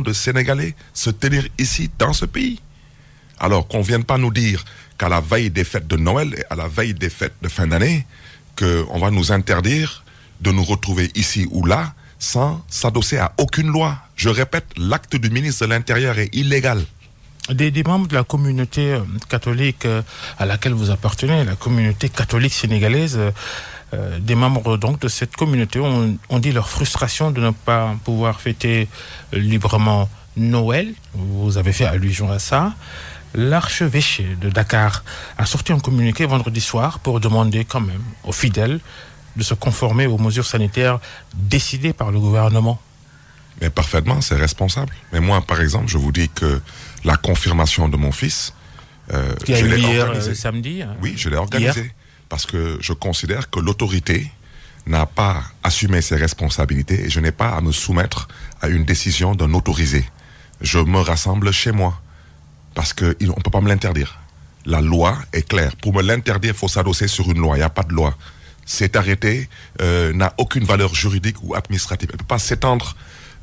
de Sénégalais se tenir ici, dans ce pays. Alors qu'on ne vienne pas nous dire qu'à la veille des fêtes de Noël et à la veille des fêtes de fin d'année, qu'on va nous interdire de nous retrouver ici ou là sans s'adosser à aucune loi. Je répète, l'acte du ministre de l'Intérieur est illégal. Des membres de la communauté catholique à laquelle vous appartenez, la communauté catholique sénégalaise, des membres donc de cette communauté ont dit leur frustration de ne pas pouvoir fêter librement Noël. Vous avez fait allusion à ça. L'archevêché de Dakar a sorti un communiqué vendredi soir pour demander quand même aux fidèles de se conformer aux mesures sanitaires décidées par le gouvernement. Mais parfaitement, c'est responsable. Mais moi, par exemple, je vous dis que la confirmation de mon fils, qui a eu hier organisée. Samedi. Oui, je l'ai organisé. Hier. Parce que je considère que l'autorité n'a pas assumé ses responsabilités et je n'ai pas à me soumettre à une décision d'un autorisé. Je me rassemble chez moi. Parce qu'on ne peut pas me l'interdire. La loi est claire. Pour me l'interdire, il faut s'adosser sur une loi. Il n'y a pas de loi. Cet arrêté n'a aucune valeur juridique ou administrative. Elle ne peut pas s'étendre.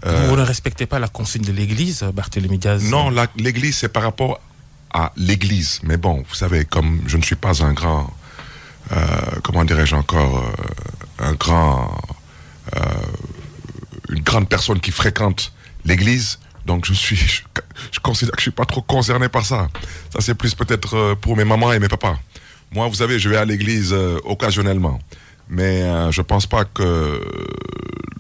Vous ne respectez pas la consigne de l'Église, Barthélémy Diaz? Non, l'Église, c'est par rapport à l'Église. Mais bon, vous savez, comme je ne suis pas un grand... comment dirais-je encore une grande personne qui fréquente l'Église, donc je considère que je suis pas trop concerné par ça. Ça c'est plus peut-être pour mes mamans et mes papas. Moi, vous savez, je vais à l'église occasionnellement, mais je pense pas que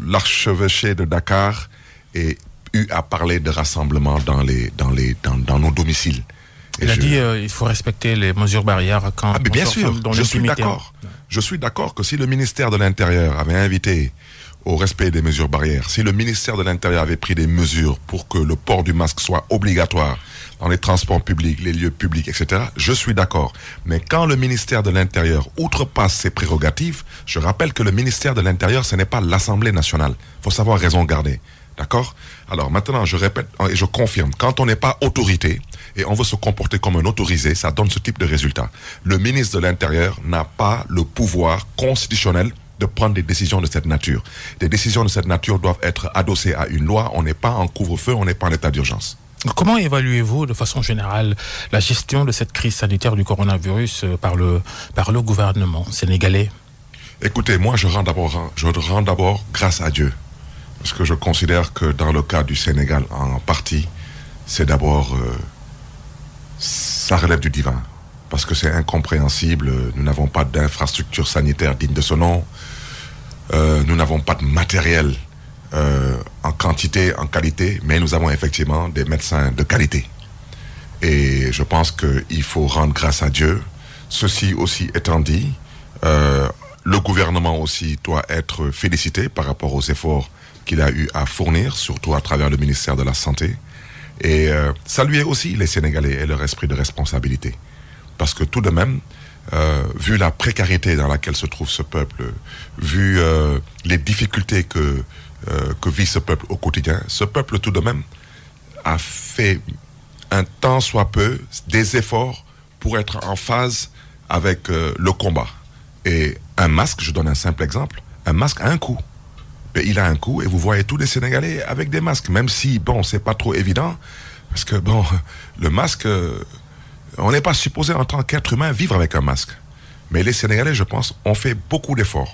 l'archevêché de Dakar ait eu à parler de rassemblement dans nos domiciles. Il a dit il faut respecter les mesures barrières quand mais bien sûr, je suis d'accord. Je suis d'accord que si le ministère de l'Intérieur avait invité au respect des mesures barrières, si le ministère de l'Intérieur avait pris des mesures pour que le port du masque soit obligatoire dans les transports publics, les lieux publics, etc., je suis d'accord. Mais quand le ministère de l'Intérieur outrepasse ses prérogatives, je rappelle que le ministère de l'Intérieur, ce n'est pas l'Assemblée nationale. Il faut savoir raison garder. D'accord? Alors maintenant, je répète et je confirme, quand on n'est pas autorité et on veut se comporter comme un autorisé, ça donne ce type de résultat. Le ministre de l'Intérieur n'a pas le pouvoir constitutionnel de prendre des décisions de cette nature. Des décisions de cette nature doivent être adossées à une loi. On n'est pas en couvre-feu, on n'est pas en état d'urgence. Comment évaluez-vous de façon générale la gestion de cette crise sanitaire du coronavirus par le gouvernement sénégalais? Écoutez, moi je rends d'abord grâce à Dieu. Parce que je considère que dans le cas du Sénégal, en partie, c'est d'abord, ça relève du divin. Parce que c'est incompréhensible, nous n'avons pas d'infrastructure sanitaire digne de ce nom, nous n'avons pas de matériel en quantité, en qualité, mais nous avons effectivement des médecins de qualité. Et je pense qu'il faut rendre grâce à Dieu. Ceci aussi étant dit, le gouvernement aussi doit être félicité par rapport aux efforts qu'il a eu à fournir, surtout à travers le ministère de la Santé, et saluer aussi les Sénégalais et leur esprit de responsabilité. Parce que tout de même, vu la précarité dans laquelle se trouve ce peuple, vu les difficultés que vit ce peuple au quotidien, ce peuple tout de même a fait un tant soit peu des efforts pour être en phase avec le combat. Et un masque, je donne un simple exemple, un masque a un coût. Mais il a un coût et vous voyez tous les Sénégalais avec des masques, même si, bon, c'est pas trop évident, parce que, bon, le masque, on n'est pas supposé en tant qu'être humain vivre avec un masque. Mais les Sénégalais, je pense, ont fait beaucoup d'efforts.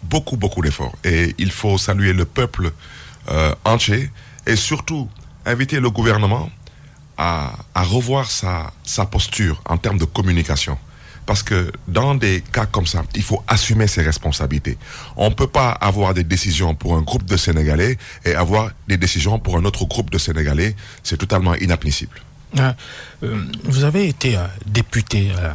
Beaucoup d'efforts. Et il faut saluer le peuple entier et surtout inviter le gouvernement à revoir sa posture en termes de communication. Parce que dans des cas comme ça, il faut assumer ses responsabilités. On ne peut pas avoir des décisions pour un groupe de Sénégalais et avoir des décisions pour un autre groupe de Sénégalais. C'est totalement inadmissible. Vous avez été député à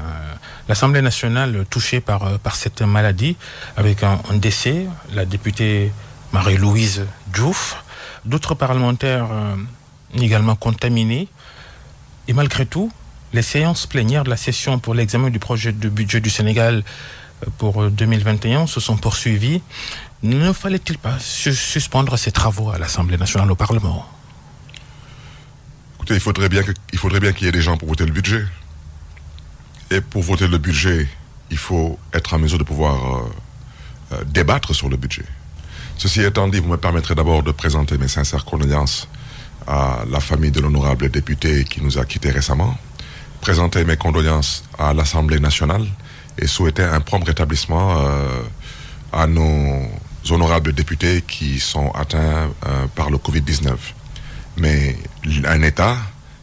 l'Assemblée nationale touchée par cette maladie avec un décès, la députée Marie-Louise Diouf, d'autres parlementaires également contaminés. Et malgré tout, les séances plénières de la session pour l'examen du projet de budget du Sénégal pour 2021 se sont poursuivies. Ne fallait-il pas suspendre ces travaux à l'Assemblée nationale, au Parlement? Écoutez, il faudrait bien qu'il y ait des gens pour voter le budget. Et pour voter le budget, il faut être en mesure de pouvoir débattre sur le budget. Ceci étant dit, vous me permettrez d'abord de présenter mes sincères condoléances à la famille de l'honorable député qui nous a quittés récemment, présenter mes condoléances à l'Assemblée nationale et souhaiter un prompt rétablissement à nos honorables députés qui sont atteints par le Covid-19. Mais un État,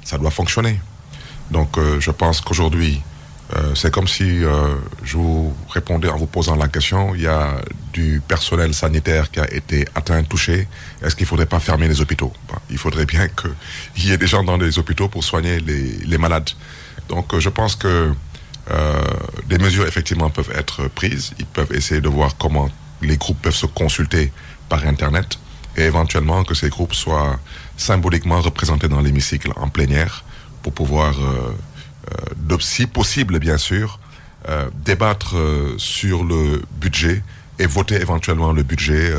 ça doit fonctionner. Donc je pense qu'aujourd'hui, c'est comme si je vous répondais en vous posant la question, il y a du personnel sanitaire qui a été atteint, touché. Est-ce qu'il ne faudrait pas fermer les hôpitaux? Il faudrait bien qu'il y ait des gens dans les hôpitaux pour soigner les malades. Donc je pense que des mesures effectivement peuvent être prises. Ils peuvent essayer de voir comment les groupes peuvent se consulter par Internet et éventuellement que ces groupes soient symboliquement représentés dans l'hémicycle en plénière pour pouvoir... si possible bien sûr, débattre sur le budget et voter éventuellement le budget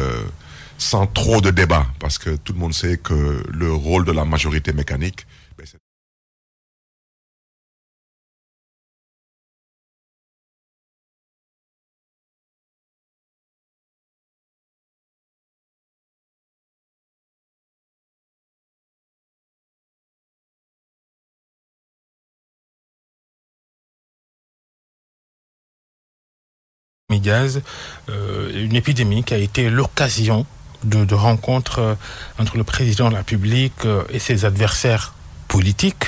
sans trop de débat, parce que tout le monde sait que le rôle de la majorité mécanique, c'est... Gaz, une épidémie qui a été l'occasion de rencontres entre le président de la République et ses adversaires politiques.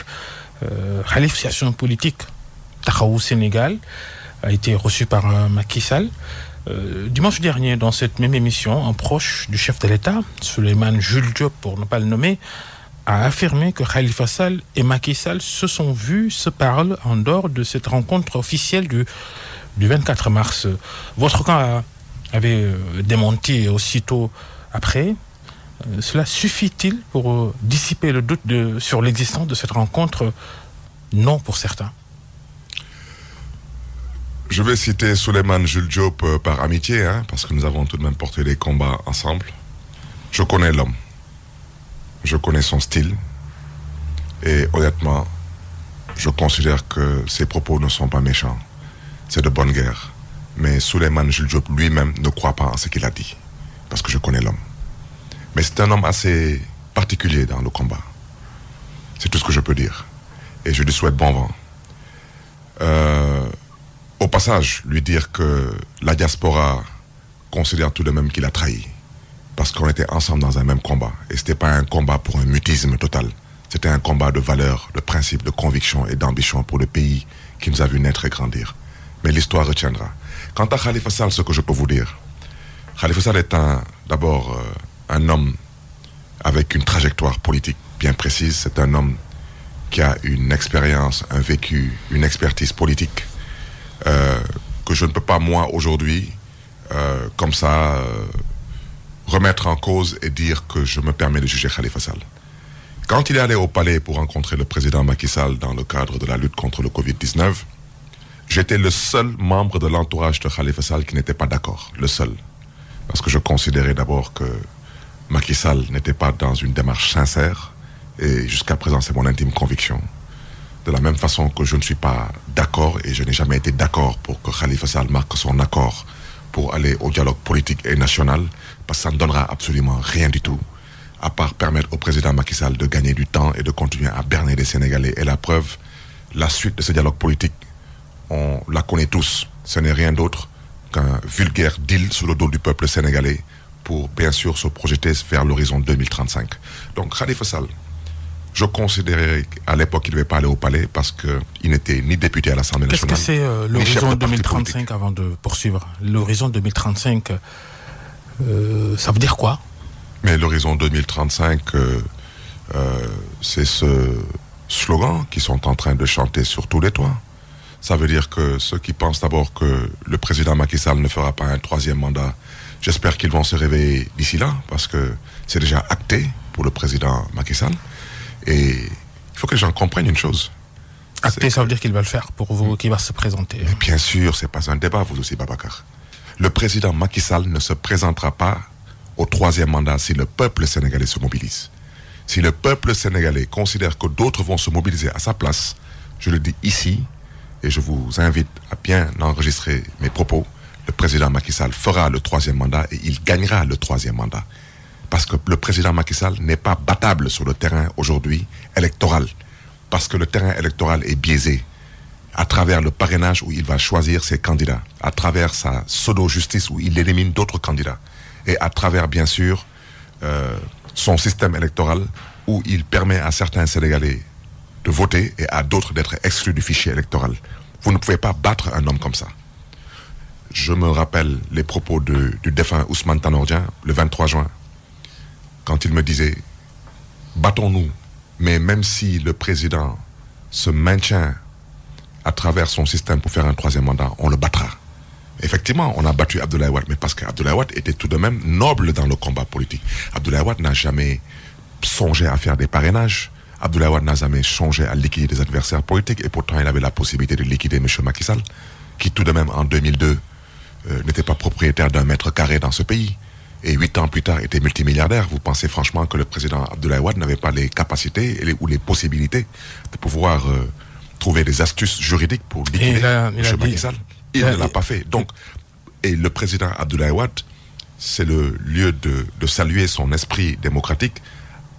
L'association politique Taxawu Sénégal a été reçue par Macky Sall. Dimanche dernier, dans cette même émission, un proche du chef de l'État, Souleymane Jules Diop, pour ne pas le nommer, a affirmé que Khalifa Sall et Macky Sall se sont vus, se parlent en dehors de cette rencontre officielle du 24 mars. Votre camp avait démenti aussitôt après. Cela suffit-il pour dissiper le doute sur l'existence de cette rencontre? Non pour certains. Je vais citer Souleymane Jules Diop par amitié, parce que nous avons tout de même porté des combats ensemble. Je connais l'homme. Je connais son style. Et honnêtement, je considère que ses propos ne sont pas méchants. C'est de bonne guerre. Mais Souleymane Jules Diop lui-même ne croit pas en ce qu'il a dit. Parce que je connais l'homme. Mais c'est un homme assez particulier dans le combat. C'est tout ce que je peux dire. Et je lui souhaite bon vent. Au passage, lui dire que la diaspora considère tout de même qu'il a trahi. Parce qu'on était ensemble dans un même combat. Et ce n'était pas un combat pour un mutisme total. C'était un combat de valeurs, de principes, de convictions et d'ambition pour le pays qui nous a vu naître et grandir. Mais l'histoire retiendra. Quant à Khalifa Sall, ce que je peux vous dire, Khalifa Sall est d'abord un homme avec une trajectoire politique bien précise. C'est un homme qui a une expérience, un vécu, une expertise politique que je ne peux pas, moi, aujourd'hui, comme ça, remettre en cause et dire que je me permets de juger Khalifa Sall. Quand il est allé au palais pour rencontrer le président Macky Sall dans le cadre de la lutte contre le Covid-19, j'étais le seul membre de l'entourage de Khalifa Sall qui n'était pas d'accord, le seul. Parce que je considérais d'abord que Macky Sall n'était pas dans une démarche sincère, et jusqu'à présent c'est mon intime conviction. De la même façon que je ne suis pas d'accord, et je n'ai jamais été d'accord pour que Khalifa Sall marque son accord pour aller au dialogue politique et national, parce que ça ne donnera absolument rien du tout, à part permettre au président Macky Sall de gagner du temps et de continuer à berner les Sénégalais. Et la preuve, la suite de ce dialogue politique, on la connaît tous. Ce n'est rien d'autre qu'un vulgaire deal sous le dos du peuple sénégalais pour bien sûr se projeter vers l'horizon 2035. Donc Khalifa Sall, je considérais à l'époque qu'il ne devait pas aller au palais parce qu'il n'était ni député à l'Assemblée nationale. Qu'est-ce que c'est l'horizon 2035 avant de poursuivre? L'horizon 2035, ça veut dire quoi? Mais l'horizon 2035, c'est ce slogan qu'ils sont en train de chanter sur tous les toits. Ça veut dire que ceux qui pensent d'abord que le président Macky Sall ne fera pas un troisième mandat, j'espère qu'ils vont se réveiller d'ici là, parce que c'est déjà acté pour le président Macky Sall. Et il faut que les gens comprennent une chose. Acté, ça veut dire qu'il va le faire pour vous, qu'il va se présenter. Mais bien sûr, c'est pas un débat, vous aussi, Babacar. Le président Macky Sall ne se présentera pas au troisième mandat si le peuple sénégalais se mobilise. Si le peuple sénégalais considère que d'autres vont se mobiliser à sa place, je le dis ici, et je vous invite à bien enregistrer mes propos, le président Macky Sall fera le troisième mandat et il gagnera le troisième mandat. Parce que le président Macky Sall n'est pas battable sur le terrain aujourd'hui électoral. Parce que le terrain électoral est biaisé à travers le parrainage où il va choisir ses candidats, à travers sa pseudo-justice où il élimine d'autres candidats, et à travers, bien sûr, son système électoral où il permet à certains Sénégalais de voter et à d'autres d'être exclus du fichier électoral. Vous ne pouvez pas battre un homme comme ça. Je me rappelle les propos du défunt Ousmane Tanor Dieng le 23 juin, quand il me disait « Battons-nous, mais même si le président se maintient à travers son système pour faire un troisième mandat, on le battra. » Effectivement, on a battu Abdoulaye Wade, mais parce qu'Abdoulaye Wade était tout de même noble dans le combat politique. Abdoulaye Wade n'a jamais songé à faire des parrainages. Abdoulaye Wade n'a jamais songé à liquider des adversaires politiques, et pourtant il avait la possibilité de liquider M. Macky Sall, qui tout de même en 2002 n'était pas propriétaire d'un mètre carré dans ce pays. Et 8 ans plus tard, était multimilliardaire. Vous pensez franchement que le président Abdoulaye Wade n'avait pas les capacités ou les possibilités de pouvoir trouver des astuces juridiques pour liquider M. Macky Sall? Il ne l'a pas fait. Donc, et le président Abdoulaye Wade, c'est le lieu de saluer son esprit démocratique,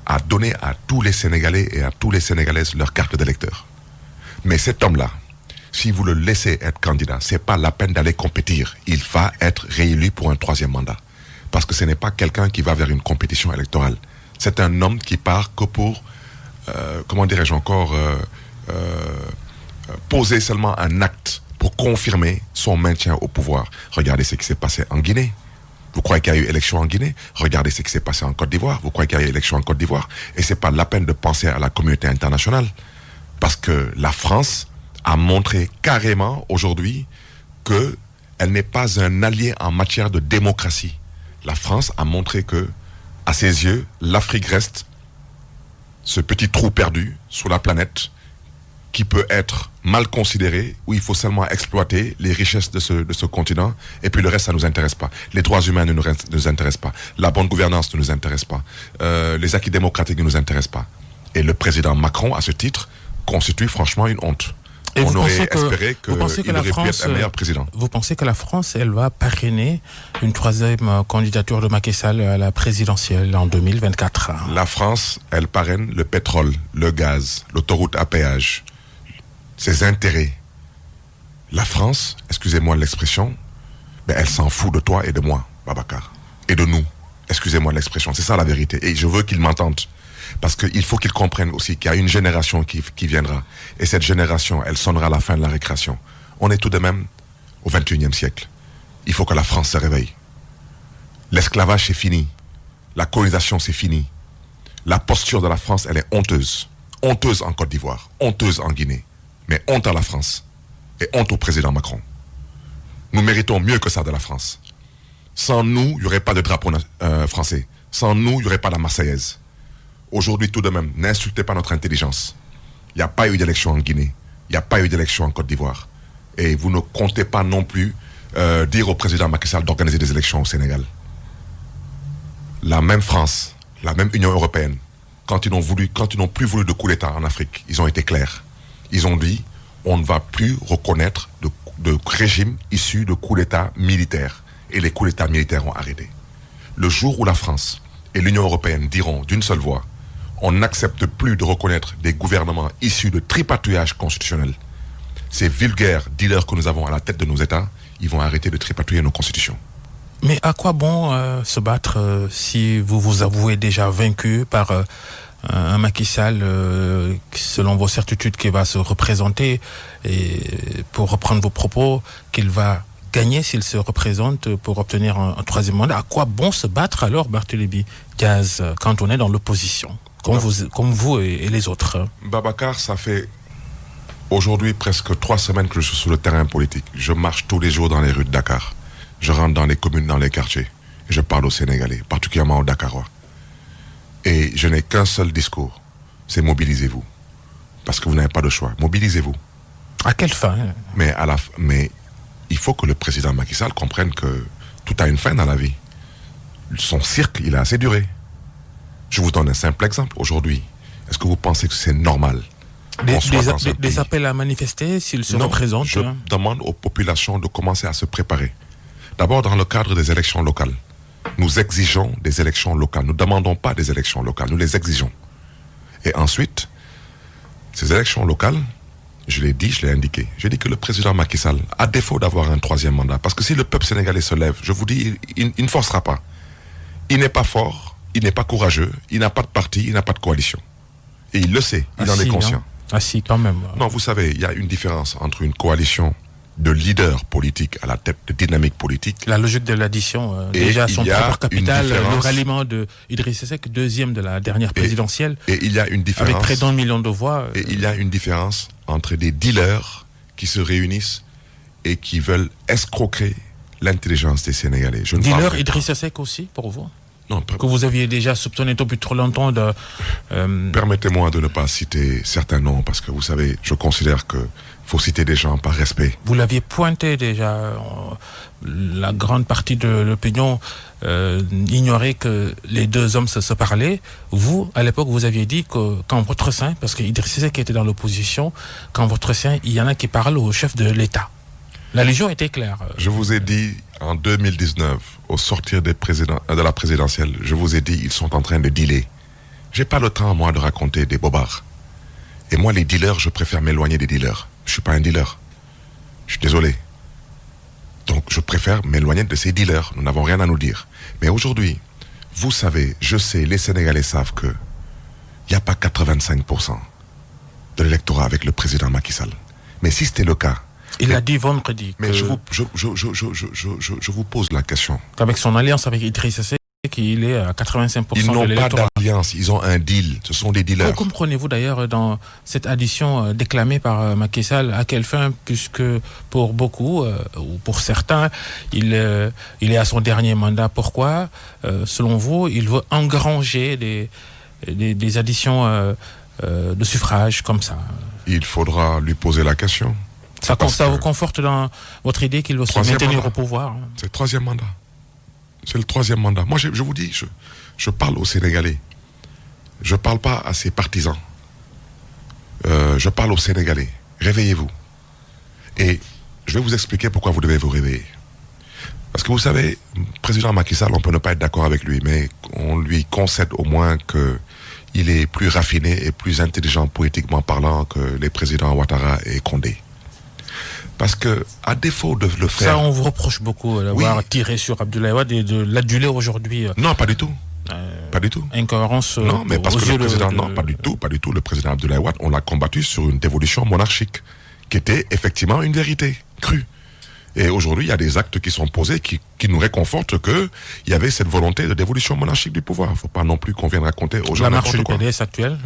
à donner à tous les Sénégalais et à tous les Sénégalaises leur carte d'électeur. Mais cet homme-là, si vous le laissez être candidat, c'est pas la peine d'aller compétir. Il va être réélu pour un troisième mandat. Parce que ce n'est pas quelqu'un qui va vers une compétition électorale. C'est un homme qui part que pour, comment dirais-je encore, poser seulement un acte pour confirmer son maintien au pouvoir. Regardez ce qui s'est passé en Guinée. Vous croyez qu'il y a eu élection en Guinée? Regardez ce qui s'est passé en Côte d'Ivoire. Vous croyez qu'il y a eu élection en Côte d'Ivoire? Et c'est pas la peine de penser à la communauté internationale. Parce que la France a montré carrément aujourd'hui qu'elle n'est pas un allié en matière de démocratie. La France a montré que, à ses yeux, l'Afrique reste ce petit trou perdu sur la planète qui peut être mal considéré, où il faut seulement exploiter les richesses de ce continent, et puis le reste, ça ne nous intéresse pas. Les droits humains ne nous intéressent pas. La bonne gouvernance ne nous intéresse pas. Les acquis démocratiques ne nous intéressent pas. Et le président Macron, à ce titre, constitue franchement une honte. Et on aurait espéré qu'il aurait pu être un meilleur président. Vous pensez que la France, elle va parrainer une troisième candidature de Macky Sall à la présidentielle en 2024? La France, elle parraine le pétrole, le gaz, l'autoroute à péage, ses intérêts. La France, excusez-moi l'expression, ben elle s'en fout de toi et de moi, Babacar, et de nous. Excusez-moi l'expression, c'est ça la vérité. Et je veux qu'ils m'entendent. Parce qu'il faut qu'ils comprennent aussi qu'il y a une génération qui viendra. Et cette génération, elle sonnera à la fin de la récréation. On est tout de même au XXIe siècle. Il faut que la France se réveille. L'esclavage, c'est fini. La colonisation, c'est fini. La posture de la France, elle est honteuse. Honteuse en Côte d'Ivoire, honteuse en Guinée. Mais honte à la France. Et honte au président Macron. Nous méritons mieux que ça de la France. Sans nous, il n'y aurait pas de drapeau français. Sans nous, il n'y aurait pas la Marseillaise. Aujourd'hui, tout de même, n'insultez pas notre intelligence. Il n'y a pas eu d'élection en Guinée. Il n'y a pas eu d'élection en Côte d'Ivoire. Et vous ne comptez pas non plus dire au président Macky Sall d'organiser des élections au Sénégal. La même France, la même Union européenne, quand ils n'ont plus voulu de coup d'État en Afrique, ils ont été clairs. Ils ont dit, on ne va plus reconnaître de régime issu de coups d'État militaires. Et les coups d'État militaires ont arrêté. Le jour où la France et l'Union européenne diront d'une seule voix, on n'accepte plus de reconnaître des gouvernements issus de tripatouillage constitutionnel. Ces vulgaires dealers que nous avons à la tête de nos États, ils vont arrêter de tripatouiller nos constitutions. Mais à quoi bon se battre si vous vous avouez déjà vaincu par un Macky Sall, selon vos certitudes, qui va se représenter, et pour reprendre vos propos, qu'il va gagner s'il se représente pour obtenir un troisième mandat? À quoi bon se battre alors, Barthélémy Diaz, quand on est dans l'opposition, comme vous et les autres? Babacar, ça fait aujourd'hui presque 3 semaines que je suis sur le terrain politique. Je marche tous les jours dans les rues de Dakar. Je rentre dans les communes, dans les quartiers. Et je parle aux Sénégalais, particulièrement aux Dakarois. Et je n'ai qu'un seul discours, c'est mobilisez-vous. Parce que vous n'avez pas de choix. Mobilisez-vous. À quelle fin? Mais il faut que le président Macky Sall comprenne que tout a une fin dans la vie. Son cirque, il a assez duré. Je vous donne un simple exemple. Aujourd'hui, est-ce que vous pensez que c'est normal des appels à manifester s'il se représente? Je demande aux populations de commencer à se préparer. D'abord, dans le cadre des élections locales, Nous exigeons des élections locales. Nous ne demandons pas des élections locales, nous les exigeons. Et ensuite, ces élections locales, je l'ai dit, je l'ai indiqué. J'ai dit que le président Macky Sall, à défaut d'avoir un troisième mandat, parce que si le peuple sénégalais se lève, je vous dis, il ne forcera pas. Il n'est pas fort, il n'est pas courageux, il n'a pas de parti, il n'a pas de coalition. Et il le sait, il en est conscient. Ah si, quand même. Non, vous savez, il y a une différence entre une coalition de leaders politiques à la tête de dynamiques politiques. La logique de l'addition, déjà son propre capital, le ralliement de Idriss Seck, deuxième de la dernière présidentielle. Et il y a une différence. Avec près d'1 million de voix. Et il y a une différence entre des dealers qui se réunissent et qui veulent escroquer l'intelligence des Sénégalais. Dealer Idriss Seck aussi, pour vous? Non, que vous aviez déjà soupçonné depuis trop longtemps de... Permettez-moi de ne pas citer certains noms, parce que vous savez, je considère que faut citer des gens par respect. Vous l'aviez pointé déjà. La grande partie de l'opinion ignorait que les deux hommes se parlaient. Vous, à l'époque, vous aviez dit que quand votre sein, parce que Idriss Seck était dans l'opposition, quand votre sein, il y en a qui parlent au chef de l'État. La Légion était claire. Je vous ai dit en 2019, au sortir de la présidentielle, je vous ai dit, ils sont en train de dealer. J'ai pas le temps, moi, de raconter des bobards. Et moi, les dealers, je préfère m'éloigner des dealers. Je suis pas un dealer. Je suis désolé. Donc, je préfère m'éloigner de ces dealers. Nous n'avons rien à nous dire. Mais aujourd'hui, vous savez, je sais, les Sénégalais savent que il n'y a pas 85% de l'électorat avec le président Macky Sall. Mais si c'était le cas... Il a dit vendredi. Mais je vous pose la question. Qu'avec son alliance avec Idriss Seck, il est à 85% ils de l'électorat. Ils n'ont pas d'alliance, ils ont un deal. Ce sont des dealers. Comment comprenez-vous d'ailleurs dans cette addition déclamée par Macky Sall, à quelle fin, puisque pour beaucoup, ou pour certains, il est à son dernier mandat. Pourquoi, selon vous, il veut engranger des additions de suffrages comme ça? Il faudra lui poser la question. Ça vous conforte dans votre idée qu'il veut se maintenir au pouvoir? C'est le troisième mandat. C'est le troisième mandat. Moi, je vous dis, je parle aux Sénégalais. Je ne parle pas à ses partisans. Je parle aux Sénégalais. Réveillez-vous. Et je vais vous expliquer pourquoi vous devez vous réveiller. Parce que vous savez, le président Macky Sall, on peut ne pas être d'accord avec lui, mais on lui concède au moins qu'il est plus raffiné et plus intelligent politiquement parlant que les présidents Ouattara et Condé. Parce que, à défaut de le faire... Ça, on vous reproche beaucoup d'avoir tiré sur Abdoulaye Wade et de l'aduler aujourd'hui. Non, pas du tout. Pas du tout. Incohérence. Non, mais parce que le président... Non, pas du tout, pas du tout. Le président Abdoulaye Wade, on l'a combattu sur une dévolution monarchique, qui était effectivement une vérité crue. Et aujourd'hui, il y a des actes qui sont posés qui nous réconfortent qu'il y avait cette volonté de dévolution monarchique du pouvoir. Il ne faut pas non plus qu'on vienne raconter aux gens la marche du PDS actuelle.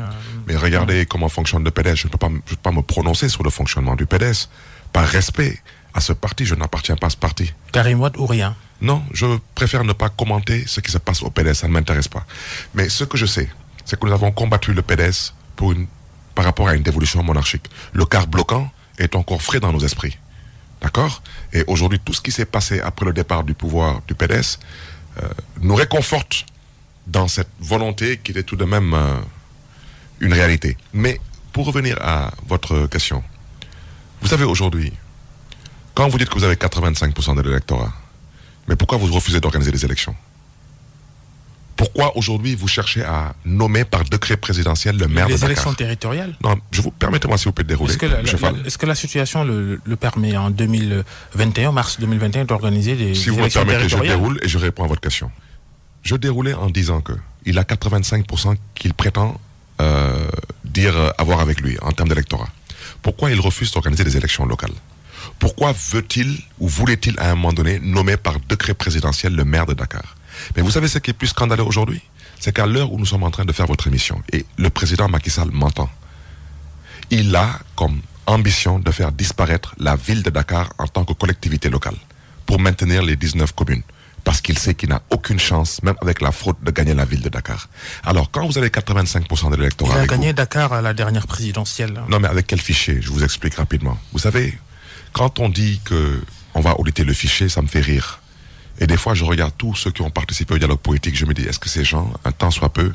Mais regardez comment fonctionne le PDS. Je ne peux pas me prononcer sur le fonctionnement du PDS. Par respect à ce parti, je n'appartiens pas à ce parti. Karim Wade ou rien? Non, je préfère ne pas commenter ce qui se passe au PDS, ça ne m'intéresse pas. Mais ce que je sais, c'est que nous avons combattu le PDS par rapport à une dévolution monarchique. Le quart bloquant est encore frais dans nos esprits. D'accord? Et aujourd'hui, tout ce qui s'est passé après le départ du pouvoir du PDS nous réconforte dans cette volonté qui était tout de même une réalité. Mais pour revenir à votre question, vous savez aujourd'hui, quand vous dites que vous avez 85% de l'électorat, mais pourquoi vous refusez d'organiser des élections? Pourquoi aujourd'hui vous cherchez à nommer par décret présidentiel le maire de Dakar? Les élections territoriales? Non, permettez-moi s'il vous plaît de dérouler. Est-ce que la situation le permet en 2021, mars 2021, d'organiser des élections territoriales? Si vous me permettez, je déroule et je réponds à votre question. Je déroulais en disant qu'il a 85% qu'il prétend dire avoir avec lui en termes d'électorat. Pourquoi il refuse d'organiser des élections locales? Pourquoi veut-il ou voulait-il à un moment donné nommer par décret présidentiel le maire de Dakar? Mais vous savez ce qui est plus scandaleux aujourd'hui? C'est qu'à l'heure où nous sommes en train de faire votre émission, et le président Macky Sall m'entend, il a comme ambition de faire disparaître la ville de Dakar en tant que collectivité locale pour maintenir les 19 communes. Parce qu'il sait qu'il n'a aucune chance, même avec la fraude, de gagner la ville de Dakar. Alors, quand vous avez 85% de l'électorat... Il a gagné Dakar à la dernière présidentielle. Non, mais avec quel fichier? Je vous explique rapidement. Vous savez, quand on dit qu'on va auditer le fichier, ça me fait rire. Et des fois, je regarde tous ceux qui ont participé au dialogue politique, je me dis, est-ce que ces gens, un temps soit peu,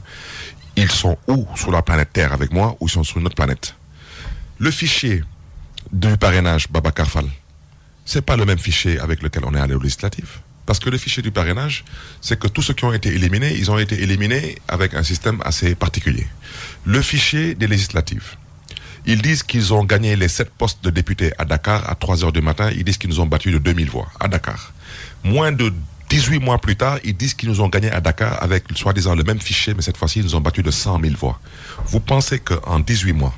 ils sont où sur la planète Terre avec moi, ou ils sont sur une autre planète? Le fichier du parrainage Babacar Fall, c'est pas le même fichier avec lequel on est allé aux législatives. Parce que le fichier du parrainage, c'est que tous ceux qui ont été éliminés, ils ont été éliminés avec un système assez particulier. Le fichier des législatives. Ils disent qu'ils ont gagné les 7 postes de députés à Dakar à 3 heures du matin. Ils disent qu'ils nous ont battus de 2000 voix à Dakar. Moins de 18 mois plus tard, ils disent qu'ils nous ont gagné à Dakar avec soi-disant le même fichier, mais cette fois-ci, ils nous ont battus de 100 000 voix. Vous pensez qu'en 18 mois,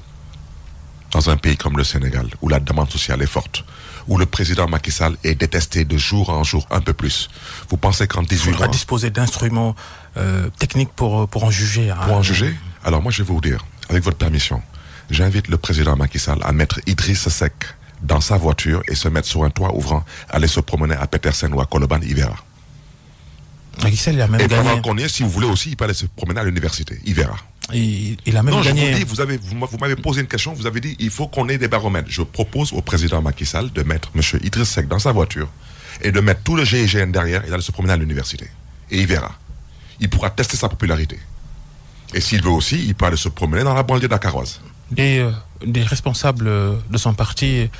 dans un pays comme le Sénégal, où la demande sociale est forte, où le président Macky Sall est détesté de jour en jour un peu plus, vous pensez qu'en 18 mois... Il faudra disposer d'instruments techniques pour en juger. Hein. Pour en juger? Alors moi, je vais vous dire, avec votre permission, j'invite le président Macky Sall à mettre Idriss Seck dans sa voiture et se mettre sur un toit ouvrant, aller se promener à Petersen ou à Colobane, il verra. Macky Sall, il a même et gagné. pendant qu'on y est, si vous voulez aussi, il peut aller se promener à l'université, il verra. Il a même gagné. Je vous dis, vous m'avez posé une question, vous avez dit, il faut qu'on ait des baromètres. Je propose au président Macky Sall de mettre M. Idriss Seck dans sa voiture et de mettre tout le GIGN derrière et d'aller se promener à l'université. Et il verra. Il pourra tester sa popularité. Et s'il veut aussi, il peut aller se promener dans la banlieue dakaroise. Des responsables de son parti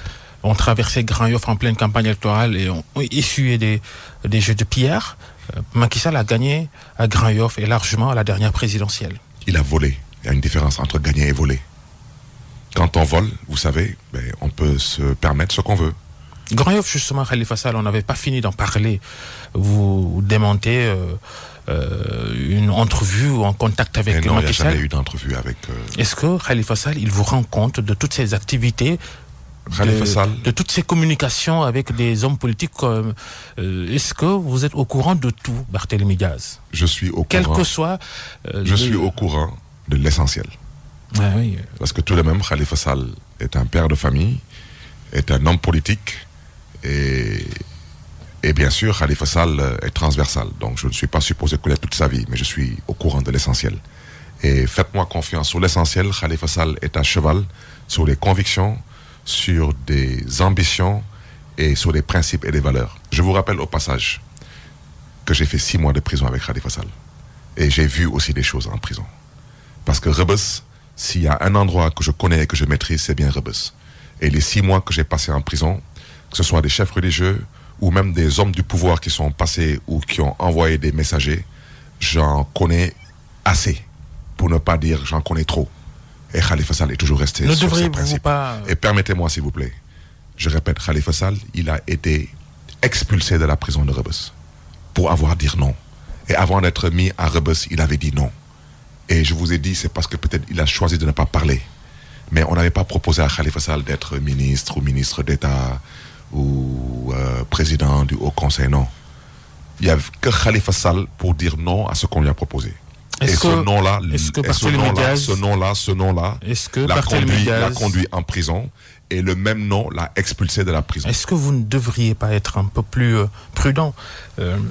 ont traversé Grand Yoff en pleine campagne électorale et ont essuyé des jeux de pierre. Macky Sall a gagné à Grand Yoff et largement à la dernière présidentielle. Il a volé. Il y a une différence entre gagner et voler. Quand on vole, vous savez, on peut se permettre ce qu'on veut. Grand Yoff, justement, Khalifa Sall, on n'avait pas fini d'en parler. Vous démentez une entrevue ou en contact avec Macky Sall. Non, il n'y a jamais eu d'entrevue avec... Est-ce que Khalifa Sall, il vous rend compte de toutes ces activités, de toutes ces communications avec des hommes politiques est-ce que vous êtes au courant de tout, Barthélémy Diaz? Je suis au courant. Quel que soit... je suis au courant de l'essentiel. Ah, oui. Parce que tout de même, Khalifa Sall est un père de famille, est un homme politique, et bien sûr, Khalifa Sall est transversal. Donc je ne suis pas supposé connaître toute sa vie, mais je suis au courant de l'essentiel. Et faites-moi confiance sur l'essentiel. Khalifa Sall est à cheval sur les convictions, sur des ambitions et sur des principes et des valeurs. Je vous rappelle au passage que j'ai fait 6 mois de prison avec Khalifa Sall. Et j'ai vu aussi des choses en prison. Parce que Rebeuss, s'il y a un endroit que je connais et que je maîtrise, c'est bien Rebeuss. Et les 6 mois que j'ai passés en prison, que ce soit des chefs religieux ou même des hommes du pouvoir qui sont passés ou qui ont envoyé des messagers, j'en connais assez. Pour ne pas dire j'en connais trop. Et Khalifa Sall est toujours resté sur ses principes. Et permettez-moi s'il vous plaît, je répète, Khalifa Sall, il a été expulsé de la prison de Rebeuss pour avoir dit non. Et avant d'être mis à Rebeuss, il avait dit non. Et je vous ai dit, c'est parce que peut-être il a choisi de ne pas parler. Mais on n'avait pas proposé à Khalifa Sall d'être ministre ou ministre d'État ou président du Haut Conseil, non. Il n'y a que Khalifa Sall pour dire non à ce qu'on lui a proposé. Et ce nom-là l'a conduit en prison et le même nom l'a expulsé de la prison. Est-ce que vous ne devriez pas être un peu plus prudent?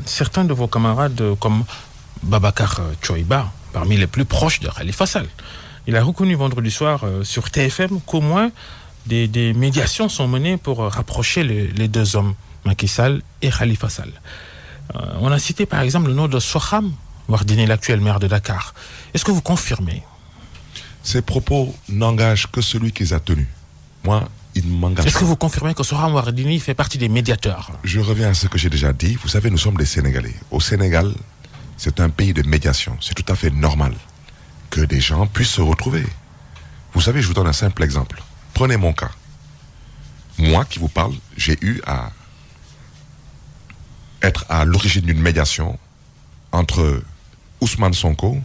Certains de vos camarades, comme Babacar Tchoiba, parmi les plus proches de Khalifa Sall, il a reconnu vendredi soir sur TFM qu'au moins des médiations sont menées pour rapprocher les deux hommes, Macky Sall et Khalifa Sall. On a cité par exemple le nom de Soham Wardini, l'actuel maire de Dakar. Est-ce que vous confirmez? Ces propos n'engagent que celui qui les a tenus. Moi, il m'engage. Est-ce que vous confirmez que Soham Wardini fait partie des médiateurs? Je reviens à ce que j'ai déjà dit. Vous savez, nous sommes des Sénégalais. Au Sénégal, c'est un pays de médiation. C'est tout à fait normal que des gens puissent se retrouver. Vous savez, je vous donne un simple exemple. Prenez mon cas. Moi qui vous parle, j'ai eu à être à l'origine d'une médiation entre Ousmane Sonko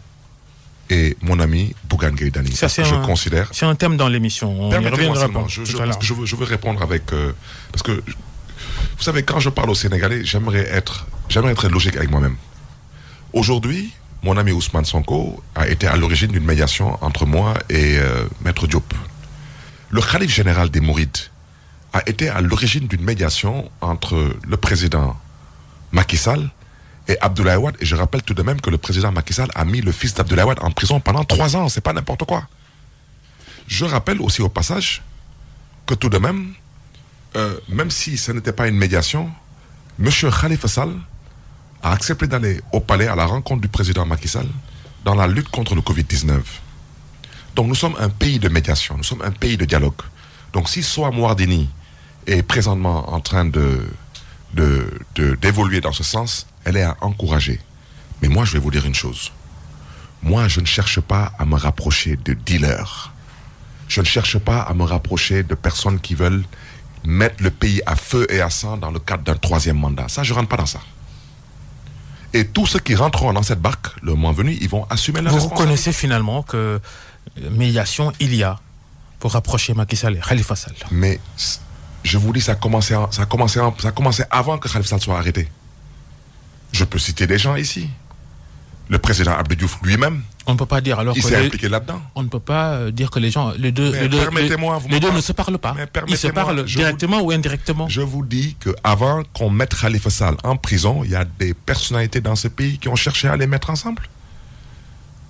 et mon ami Bougane Gueye Dany. Je considère... C'est un thème dans l'émission. On y reviendra pas. Je veux répondre avec... parce que, vous savez, quand je parle aux Sénégalais, j'aimerais être logique avec moi-même. Aujourd'hui, mon ami Ousmane Sonko a été à l'origine d'une médiation entre moi et Maître Diop. Le khalife général des Mourides a été à l'origine d'une médiation entre le président Macky Sall et Abdoulaye Wade. Et je rappelle tout de même que le président Macky Sall a mis le fils d'Abdoulaye Wade en prison pendant 3 ans. C'est pas n'importe quoi. Je rappelle aussi au passage que tout de même, même si ce n'était pas une médiation, M. Khalifa Sall a accepté d'aller au palais à la rencontre du président Macky Sall dans la lutte contre le Covid-19. Donc nous sommes un pays de médiation, nous sommes un pays de dialogue. Donc si Soham Wardini est présentement en train de d'évoluer dans ce sens, elle est à encourager. Mais moi, je vais vous dire une chose. Moi, je ne cherche pas à me rapprocher de dealers. Je ne cherche pas à me rapprocher de personnes qui veulent mettre le pays à feu et à sang dans le cadre d'un 3e mandat. Ça, je ne rentre pas dans ça. Et tous ceux qui rentreront dans cette barque, le moment venu, ils vont assumer leur responsabilité. Vous reconnaissez finalement que médiation, il y a pour rapprocher Macky Sall et Khalifa Sall. Mais je vous dis, ça a commencé avant que Khalifa Sall soit arrêté. Je peux citer des gens ici. Le président Abdou Diouf lui-même, on ne peut pas dire alors il que s'est impliqué là-dedans. On ne peut pas dire que les deux ne se parlent pas. Ils se parlent directement ou indirectement. Je vous dis qu'avant qu'on mette Khalifa Sall en prison, il y a des personnalités dans ce pays qui ont cherché à les mettre ensemble.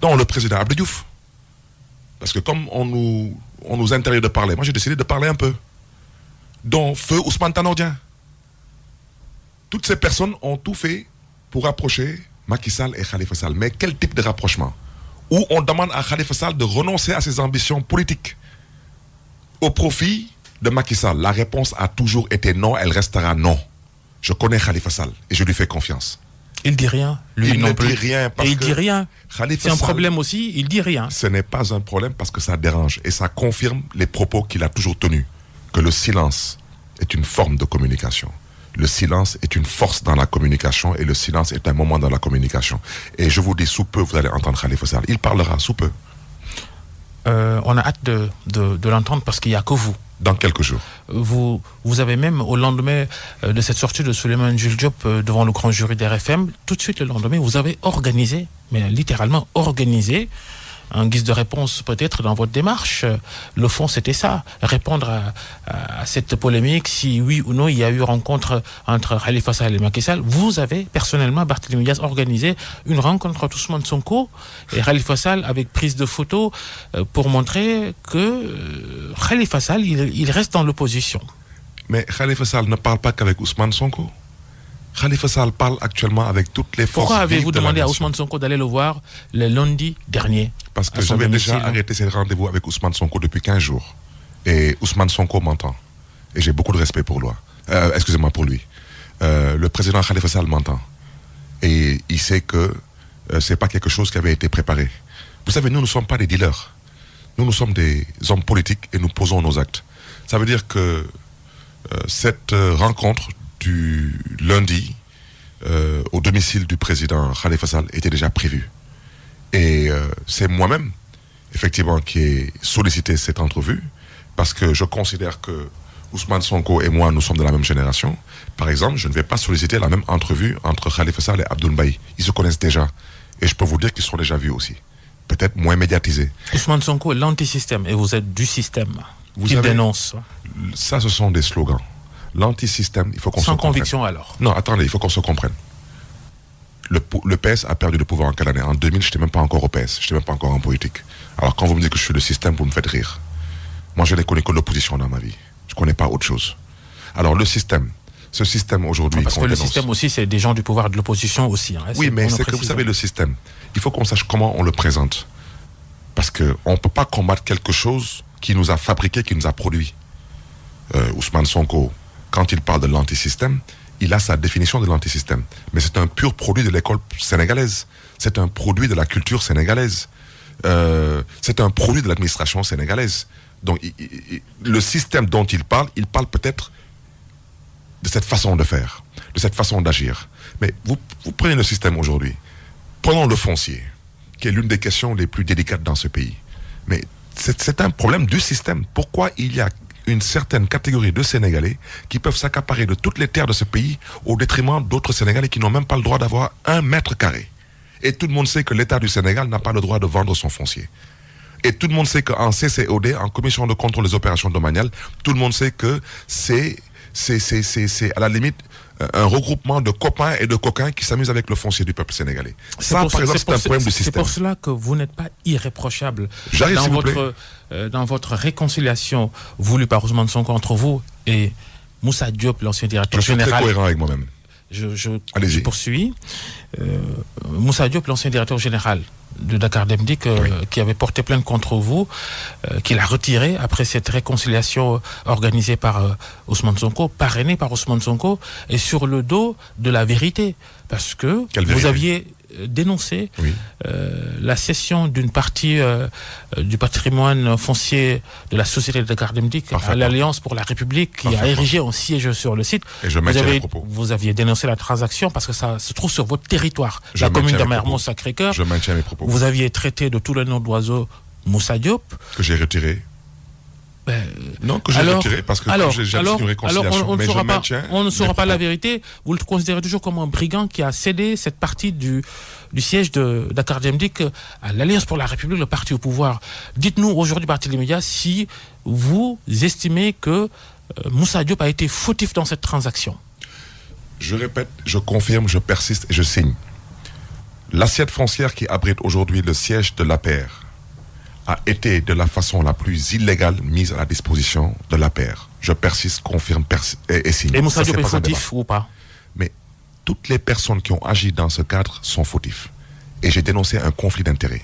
Dont le président Abdou Diouf. Parce que comme on nous interdit de parler, moi j'ai décidé de parler un peu. Dont Feu Ousmane Tanor Dieng. Toutes ces personnes ont tout fait pour rapprocher Macky Sall et Khalifa Sall. Mais quel type de rapprochement? Où on demande à Khalifa Sall de renoncer à ses ambitions politiques au profit de Macky Sall. La réponse a toujours été non, elle restera non. Je connais Khalifa Sall et je lui fais confiance. Il dit rien, lui il non ne plus. dit rien parce et il dit rien. C'est un problème aussi, il dit rien. Ce n'est pas un problème parce que ça dérange et ça confirme les propos qu'il a toujours tenus. Que le silence est une forme de communication. Le silence est une force dans la communication et le silence est un moment dans la communication. Et je vous dis, sous peu, vous allez entendre Khalifa Sall. Il parlera sous peu. On a hâte de l'entendre parce qu'il n'y a que vous. Dans quelques jours. Vous avez même, au lendemain de cette sortie de Souleymane Jules Diop devant le grand jury d'RFM, tout de suite le lendemain, vous avez organisé, mais littéralement organisé, en guise de réponse peut-être dans votre démarche. Le fond, c'était ça, répondre à cette polémique, si oui ou non il y a eu rencontre entre Khalifa Sall et Macky Sall. Vous avez personnellement, Barthélémy Diaz, organisé une rencontre entre Ousmane Sonko et Khalifa Sall avec prise de photos pour montrer que Khalifa Sall, il reste dans l'opposition. Mais Khalifa Sall ne parle pas qu'avec Ousmane Sonko. Khalifa Sall parle actuellement avec toutes les forces. Pourquoi avez-vous demandé à Ousmane Sonko d'aller le voir le lundi dernier? Parce que j'avais déjà arrêté ces rendez-vous avec Ousmane Sonko depuis 15 jours. Et Ousmane Sonko m'entend. Et j'ai beaucoup de respect pour lui. Excusez-moi pour lui. Le président Khalifa Sall m'entend. Et il sait que c'est pas quelque chose qui avait été préparé. Vous savez, nous ne sommes pas des dealers. Nous sommes des hommes politiques et nous posons nos actes. Ça veut dire que cette rencontre du lundi au domicile du président Khalifa Sall était déjà prévu. Et c'est moi-même, effectivement, qui ai sollicité cette entrevue parce que je considère que Ousmane Sonko et moi, nous sommes de la même génération. Par exemple, je ne vais pas solliciter la même entrevue entre Khalifa Sall et Abdoul Mbaye. Ils se connaissent déjà. Et je peux vous dire qu'ils sont déjà vus aussi. Peut-être moins médiatisés. Ousmane Sonko est l'antisystème et vous êtes du système. Vous savez, dénonce. Ça, ce sont des slogans. L'antisystème, il faut qu'on se comprenne. Sans conviction alors. Non, attendez, il faut qu'on se comprenne. Le PS a perdu le pouvoir en quelle année? En 2000, je n'étais même pas encore au PS, je n'étais même pas encore en politique. Alors quand vous me dites que je suis le système, vous me faites rire. Moi, je n'ai connu que l'opposition dans ma vie. Je ne connais pas autre chose. Alors le système, ce système aujourd'hui... Parce que le système aussi, c'est des gens du pouvoir de l'opposition aussi. Hein. Oui, mais c'est que vous savez, le système, il faut qu'on sache comment on le présente. Parce qu'on ne peut pas combattre quelque chose qui nous a fabriqué, qui nous a produit. Ousmane Sonko, quand il parle de l'antisystème, il a sa définition de l'antisystème. Mais c'est un pur produit de l'école sénégalaise. C'est un produit de la culture sénégalaise. C'est un produit de l'administration sénégalaise. Donc, le système dont il parle peut-être de cette façon de faire, de cette façon d'agir. Mais vous prenez le système aujourd'hui. Prenons le foncier, qui est l'une des questions les plus délicates dans ce pays. Mais c'est un problème du système. Pourquoi il y a une certaine catégorie de Sénégalais qui peuvent s'accaparer de toutes les terres de ce pays au détriment d'autres Sénégalais qui n'ont même pas le droit d'avoir 1 mètre carré. Et tout le monde sait que l'État du Sénégal n'a pas le droit de vendre son foncier. Et tout le monde sait qu'en CCOD, en commission de contrôle des opérations domaniales, tout le monde sait que c'est à la limite un regroupement de copains et de coquins qui s'amusent avec le foncier du peuple sénégalais. Ça, par exemple, c'est un problème du système. C'est pour cela que vous n'êtes pas irréprochable dans votre réconciliation voulue par Ousmane Sonko entre vous et Moussa Diop, l'ancien directeur général. Je suis très cohérent avec moi-même. Je poursuis. Moussa Diop, l'ancien directeur général de Dakar Dem Dik qui avait porté plainte contre vous, qu'il a retiré après cette réconciliation organisée par Ousmane Sonko, parrainée par Ousmane Sonko, et sur le dos de la vérité. Parce que vous aviez dénoncé la cession d'une partie du patrimoine foncier de la société de Dakar Dem Dik à l'Alliance pour la République qui a érigé un siège sur le site. Et je maintiens les propos. Vous aviez dénoncé la transaction parce que ça se trouve sur votre territoire, la commune d'Amermont-Sacré-Cœur. Je maintiens mes propos. Vous aviez traité de tout le nom d'oiseau Moussa Diop. Que j'ai retiré. Non, que j'ai retiré parce que j'ai jamais une réconciliation. On ne saura pas la vérité. Vous le considérez toujours comme un brigand qui a cédé cette partie du siège de Dakar Dem Dik à l'Alliance pour la République, le parti au pouvoir. Dites-nous aujourd'hui, Barthélémy Dias, si vous estimez que Moussa Diop a été fautif dans cette transaction. Je répète, je confirme, je persiste et je signe. L'assiette foncière qui abrite aujourd'hui le siège de l'APR a été de la façon la plus illégale mise à la disposition de l'APR. Je persiste, confirme et signe. Et Moussa Diop est fautif ou pas? Mais toutes les personnes qui ont agi dans ce cadre sont fautifs. Et j'ai dénoncé un conflit d'intérêts.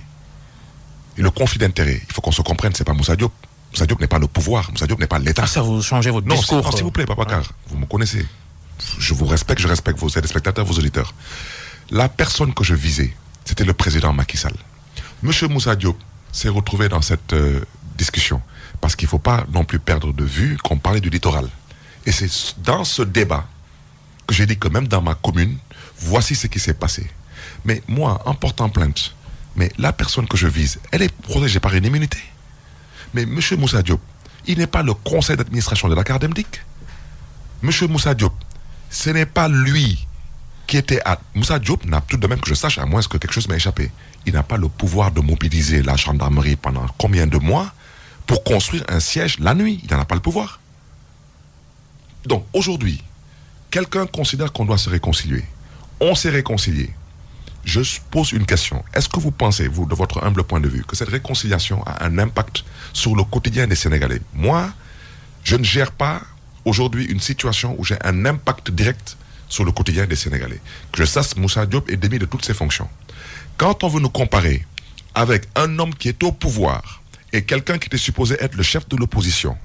Et le conflit d'intérêts, il faut qu'on se comprenne, c'est pas Moussa Diop. Moussa Diop n'est pas le pouvoir, Moussa Diop n'est pas l'État. Ça, vous changez votre discours. Non, s'il vous plaît, Babacar, vous me connaissez. Je vous respecte, je respecte vos téléspectateurs, vos auditeurs. La personne que je visais, c'était le président Macky Sall. Monsieur Moussa Diop s'est retrouvé dans cette discussion parce qu'il ne faut pas non plus perdre de vue qu'on parlait du littoral. Et c'est dans ce débat que j'ai dit que même dans ma commune, voici ce qui s'est passé. Mais moi, en portant plainte, mais la personne que je vise, elle est protégée par une immunité. Mais monsieur Moussa Diop, il n'est pas le conseil d'administration de Dakar Dem Dik. Monsieur Moussa Diop, ce n'est pas lui qui était à... Moussa Diop n'a tout de même que je sache, à moins que quelque chose m'ait échappé. Il n'a pas le pouvoir de mobiliser la gendarmerie pendant combien de mois pour construire un siège la nuit. Il n'en a pas le pouvoir. Donc aujourd'hui, quelqu'un considère qu'on doit se réconcilier. On s'est réconcilié. Je pose une question. Est-ce que vous pensez, vous, de votre humble point de vue, que cette réconciliation a un impact sur le quotidien des Sénégalais? Moi, je ne gère pas aujourd'hui une situation où j'ai un impact direct sur le quotidien des Sénégalais. Que je sache, Moussa Diop est démis de toutes ses fonctions. Quand on veut nous comparer avec un homme qui est au pouvoir et quelqu'un qui était supposé être le chef de l'opposition,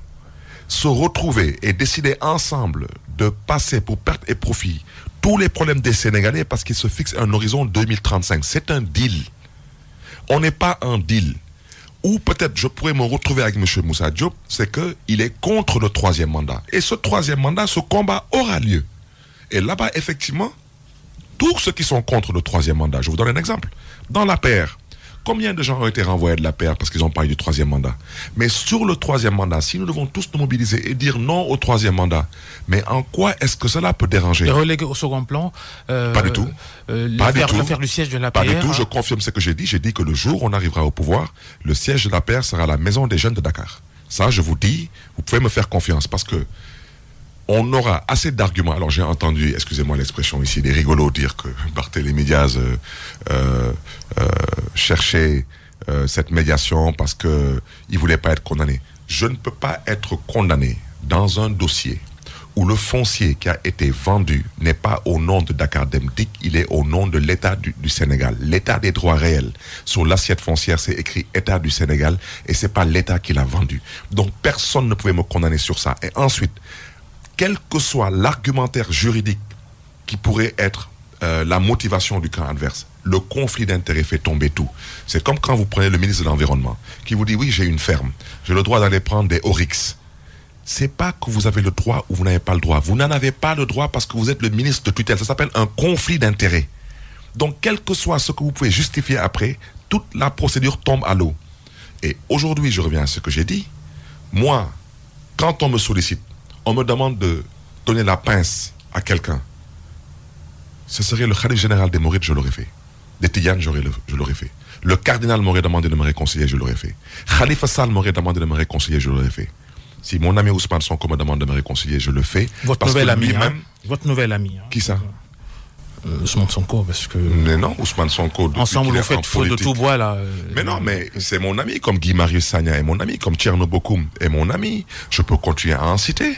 se retrouver et décider ensemble de passer pour perte et profit tous les problèmes des Sénégalais parce qu'ils se fixent un horizon 2035. C'est un deal. On n'est pas un deal. Ou peut-être je pourrais me retrouver avec M. Moussa Diop, c'est qu'il est contre le 3e mandat. Et ce 3e mandat, ce combat aura lieu. Et là-bas, effectivement, tous ceux qui sont contre le 3e mandat, je vous donne un exemple. Dans l'APR, combien de gens ont été renvoyés de l'APR parce qu'ils ont parlé du 3e mandat? Mais sur le 3e mandat, si nous devons tous nous mobiliser et dire non au 3e mandat, mais en quoi est-ce que cela peut déranger? Et reléguer au second plan pas du tout. L'affaire du siège de l'APR. Pas du tout, je confirme ce que j'ai dit. J'ai dit que le jour où on arrivera au pouvoir, le siège de l'APR sera la maison des jeunes de Dakar. Ça, je vous dis, vous pouvez me faire confiance parce que on aura assez d'arguments. Alors j'ai entendu, excusez-moi l'expression ici, des rigolos dire que Barthélémy Dias cherchait cette médiation parce qu'il ne voulait pas être condamné. Je ne peux pas être condamné dans un dossier où le foncier qui a été vendu n'est pas au nom de Dakar Dem Dik, il est au nom de l'État du Sénégal. L'État des droits réels. Sur l'assiette foncière, c'est écrit État du Sénégal et ce n'est pas l'État qui l'a vendu. Donc personne ne pouvait me condamner sur ça. Et ensuite, quel que soit l'argumentaire juridique qui pourrait être la motivation du camp adverse, le conflit d'intérêts fait tomber tout. C'est comme quand vous prenez le ministre de l'Environnement, qui vous dit, oui, j'ai une ferme, j'ai le droit d'aller prendre des oryx. C'est pas que vous avez le droit ou vous n'avez pas le droit. Vous n'en avez pas le droit parce que vous êtes le ministre de tutelle. Ça s'appelle un conflit d'intérêts. Donc, quel que soit ce que vous pouvez justifier après, toute la procédure tombe à l'eau. Et aujourd'hui, je reviens à ce que j'ai dit. Moi, quand on me sollicite, on me demande de donner la pince à quelqu'un. Ce serait le khalife général des Mourides, je l'aurais fait. Des Tidianes, je l'aurais fait. Le cardinal m'aurait demandé de me réconcilier, je l'aurais fait. Khalifa Sall m'aurait demandé de me réconcilier, je l'aurais fait. Si mon ami Ousmane Sonko me demande de me réconcilier, je le fais. Votre nouvel ami, hein? Votre nouvel ami. Hein? Qui ça? Ousmane Sonko, parce que... Mais non, Ousmane Sonko... Ensemble, vous faites feu de tout bois, là. Mais non, mais c'est mon ami, comme Guy Marius Sagna est mon ami, comme Thierno Bokoum est mon ami. Je peux continuer à en citer.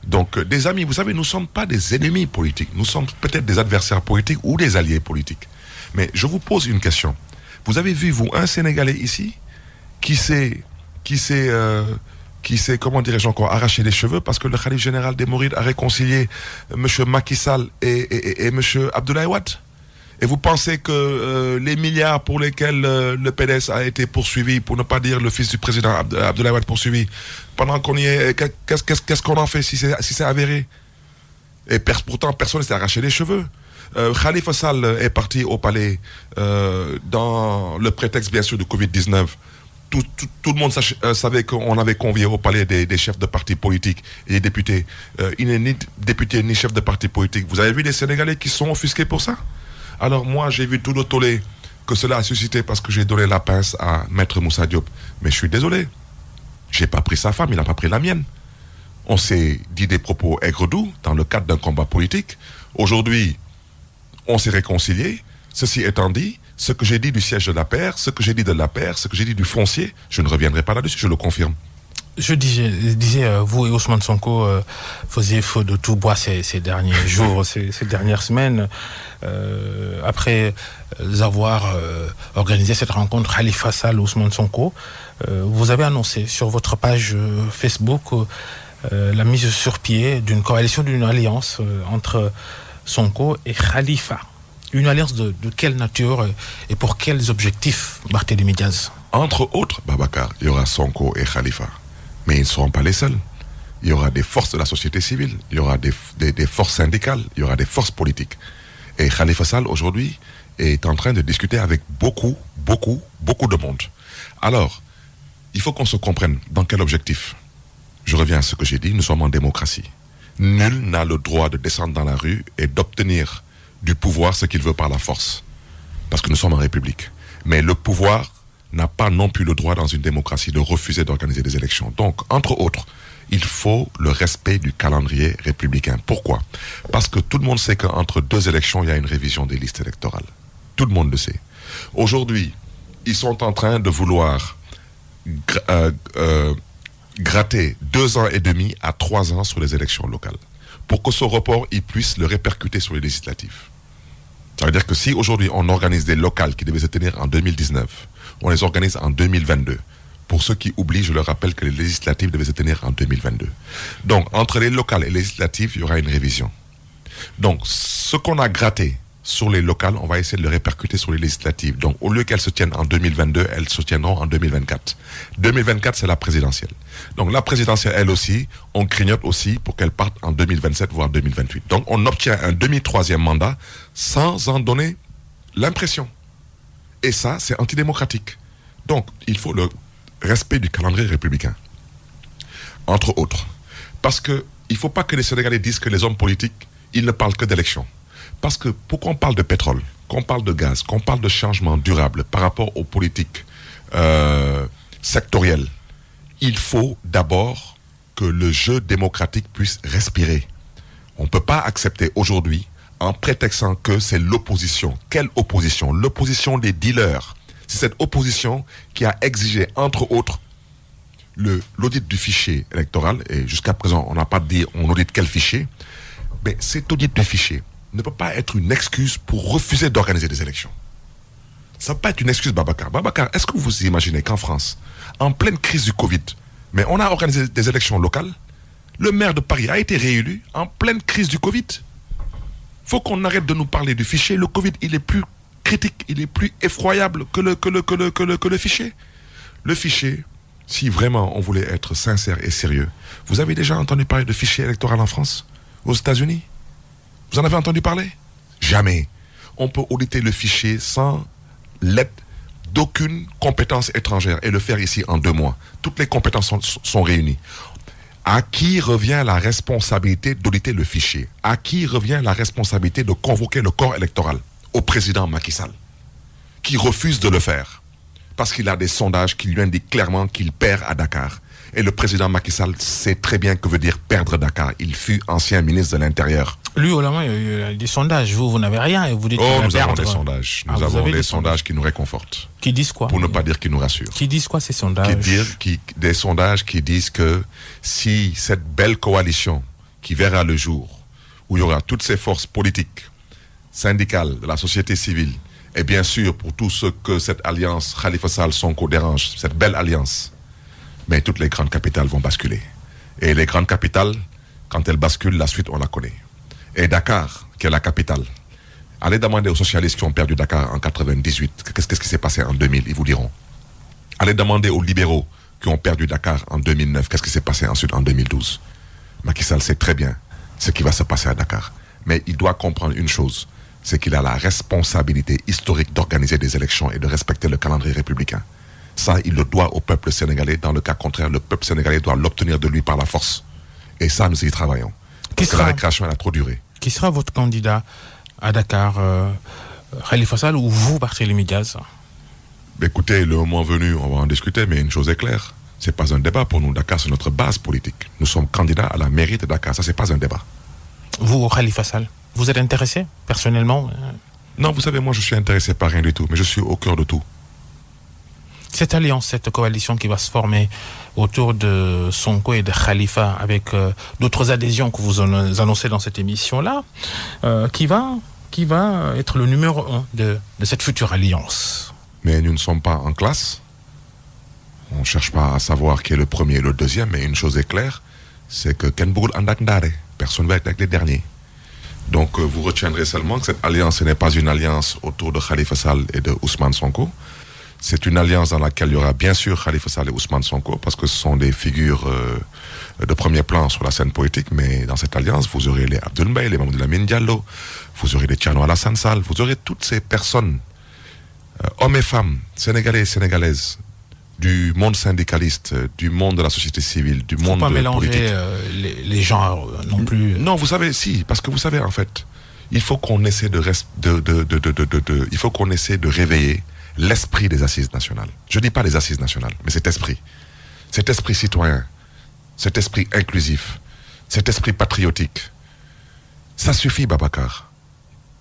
Donc, des amis, vous savez, nous ne sommes pas des ennemis politiques. Nous sommes peut-être des adversaires politiques ou des alliés politiques. Mais je vous pose une question. Vous avez vu, vous, un Sénégalais ici qui s'est, comment dirais-je encore, arraché les cheveux parce que le Khalife général des Mourides a réconcilié M. Macky Sall et M. Abdoulaye Wade? Et vous pensez que les milliards pour lesquels le PDS a été poursuivi, pour ne pas dire le fils du président Abdoulaye Wade poursuivi, pendant qu'on y est, qu'est-ce qu'on en fait si c'est avéré? Et pourtant, personne ne s'est arraché les cheveux. Khalifa Sall est parti au palais dans le prétexte, bien sûr, du Covid-19. Tout le monde savait qu'on avait convié au palais des chefs de partis politiques et des députés. Il n'est ni député ni chef de parti politique. Vous avez vu les Sénégalais qui sont offusqués pour ça? Alors moi, j'ai vu tout le tollé que cela a suscité parce que j'ai donné la pince à Maître Moussa Diop. Mais je suis désolé. J'ai pas pris sa femme, il n'a pas pris la mienne. On s'est dit des propos aigres-doux dans le cadre d'un combat politique. Aujourd'hui, on s'est réconciliés. Ceci étant dit, ce que j'ai dit du siège de la paire, ce que j'ai dit de la paire, ce que j'ai dit du foncier, je ne reviendrai pas là-dessus, je le confirme. Je disais, vous et Ousmane Sonko faisiez feu de tout bois ces derniers jours, ces dernières semaines. Après avoir organisé cette rencontre Khalifa Sall, Ousmane Sonko, vous avez annoncé sur votre page Facebook la mise sur pied d'une coalition, d'une alliance entre Sonko et Khalifa. Une alliance de quelle nature et pour quels objectifs, Barthélémy Diaz? Entre autres, Babacar, il y aura Sonko et Khalifa. Mais ils ne seront pas les seuls. Il y aura des forces de la société civile, il y aura des forces syndicales, il y aura des forces politiques. Et Khalifa Sall, aujourd'hui, est en train de discuter avec beaucoup de monde. Alors, il faut qu'on se comprenne dans quel objectif. Je reviens à ce que j'ai dit, nous sommes en démocratie. Nul n'a le droit de descendre dans la rue et d'obtenir du pouvoir ce qu'il veut par la force. Parce que nous sommes en République. Mais le pouvoir n'a pas non plus le droit dans une démocratie de refuser d'organiser des élections. Donc, entre autres, il faut le respect du calendrier républicain. Pourquoi? Parce que tout le monde sait qu'entre deux élections, il y a une révision des listes électorales. Tout le monde le sait. Aujourd'hui, ils sont en train de vouloir gratter 2 ans et demi à 3 ans sur les élections locales. Pour que ce report, ils puissent le répercuter sur les législatives. Ça veut dire que si aujourd'hui on organise des locales qui devaient se tenir en 2019, on les organise en 2022. Pour ceux qui oublient, je leur rappelle que les législatives devaient se tenir en 2022. Donc, entre les locales et les législatives, il y aura une révision. Donc, ce qu'on a gratté sur les locales, on va essayer de le répercuter sur les législatives. Donc, au lieu qu'elles se tiennent en 2022, elles se tiendront en 2024. 2024, c'est la présidentielle. Donc, la présidentielle, elle aussi, on grignote aussi pour qu'elle parte en 2027, voire 2028. Donc, on obtient un demi-troisième mandat sans en donner l'impression. Et ça, c'est antidémocratique. Donc, il faut le respect du calendrier républicain. Entre autres. Parce que il ne faut pas que les Sénégalais disent que les hommes politiques, ils ne parlent que d'élections. Parce que pourquoi on parle de pétrole, qu'on parle de gaz, qu'on parle de changement durable par rapport aux politiques sectorielles, il faut d'abord que le jeu démocratique puisse respirer. On ne peut pas accepter aujourd'hui, en prétextant que c'est l'opposition. Quelle opposition? L'opposition des dealers. C'est cette opposition qui a exigé, entre autres, l'audit du fichier électoral. Et jusqu'à présent, on n'a pas dit on audite quel fichier. Mais cet audit du fichier ne peut pas être une excuse pour refuser d'organiser des élections. Ça ne peut pas être une excuse, Babacar. Babacar, est-ce que vous imaginez qu'en France, en pleine crise du Covid, mais on a organisé des élections locales, le maire de Paris a été réélu en pleine crise du Covid. Faut qu'on arrête de nous parler du fichier. Le Covid, il est plus critique, il est plus effroyable que le fichier. Le fichier, si vraiment on voulait être sincère et sérieux, vous avez déjà entendu parler de fichier électoral en France, aux États-Unis? Vous en avez entendu parler? Jamais. On peut auditer le fichier sans l'aide d'aucune compétence étrangère et le faire ici en 2 mois. Toutes les compétences sont réunies. À qui revient la responsabilité d'auditer le fichier? À qui revient la responsabilité de convoquer le corps électoral? Au président Macky Sall, qui refuse de le faire, parce qu'il a des sondages qui lui indiquent clairement qu'il perd à Dakar. Et le président Macky Sall sait très bien que veut dire perdre Dakar. Il fut ancien ministre de l'Intérieur. Lui, au lendemain, il y a des sondages. Vous n'avez rien et vous dites qu'il va nous avons des sondages. Nous avons des sondages qui nous réconfortent. Qui disent quoi? Pour ne pas dire qui nous rassurent. Qui disent quoi ces sondages? Des sondages qui disent que si cette belle coalition qui verra le jour, où il y aura toutes ces forces politiques, syndicales, de la société civile Et bien sûr, pour tout ce que cette alliance Khalifa Sall-Sonko dérange, cette belle alliance, mais toutes les grandes capitales vont basculer. Et les grandes capitales, quand elles basculent, la suite, on la connaît. Et Dakar, qui est la capitale, allez demander aux socialistes qui ont perdu Dakar en 98, qu'est-ce qui s'est passé en 2000, ils vous diront. Allez demander aux libéraux qui ont perdu Dakar en 2009, qu'est-ce qui s'est passé ensuite en 2012. Macky Sall sait très bien ce qui va se passer à Dakar. Mais il doit comprendre une chose, c'est qu'il a la responsabilité historique d'organiser des élections et de respecter le calendrier républicain. Ça, il le doit au peuple sénégalais. Dans le cas contraire, le peuple sénégalais doit l'obtenir de lui par la force. Et ça, nous y travaillons. Parce que la récréation, elle a trop duré. Qui sera votre candidat à Dakar, Khalifa Sall ou vous, Barthélémy Diaz? Écoutez, le moment venu, on va en discuter, mais une chose est claire. C'est pas un débat pour nous. Dakar, c'est notre base politique. Nous sommes candidats à la mairie de Dakar. Ça, c'est pas un débat. Vous, Khalifa Sall, vous êtes intéressé, personnellement? Non, vous savez, moi, je suis intéressé par rien du tout, mais je suis au cœur de tout. Cette alliance, cette coalition qui va se former autour de Sonko et de Khalifa, avec d'autres adhésions que vous annoncez dans cette émission-là, qui va être le numéro 1 de cette future alliance. Mais nous ne sommes pas en classe. On ne cherche pas à savoir qui est le premier et le deuxième, mais une chose est claire, c'est que Ken Bougul Andak Ndare, personne ne va être avec les derniers. Donc vous retiendrez seulement que cette alliance, ce n'est pas une alliance autour de Khalifa Sall et de Ousmane Sonko. C'est une alliance dans laquelle il y aura bien sûr Khalifa Sall et Ousmane Sonko, parce que ce sont des figures de premier plan sur la scène politique, mais dans cette alliance, vous aurez les Abdoul Mbaye, les Mamadou Lamine Diallo, vous aurez les Thierno Alassane Sall, vous aurez toutes ces personnes, hommes et femmes, sénégalais et sénégalaises, du monde syndicaliste, du monde de la société civile, du monde politique. Faut pas mélanger les genres non plus. Non, vous savez, si, parce que vous savez, en fait, il faut qu'on essaie il faut qu'on essaie de réveiller l'esprit des assises nationales. Je ne dis pas les assises nationales, mais cet esprit citoyen, cet esprit inclusif, cet esprit patriotique. Ça suffit, Babacar.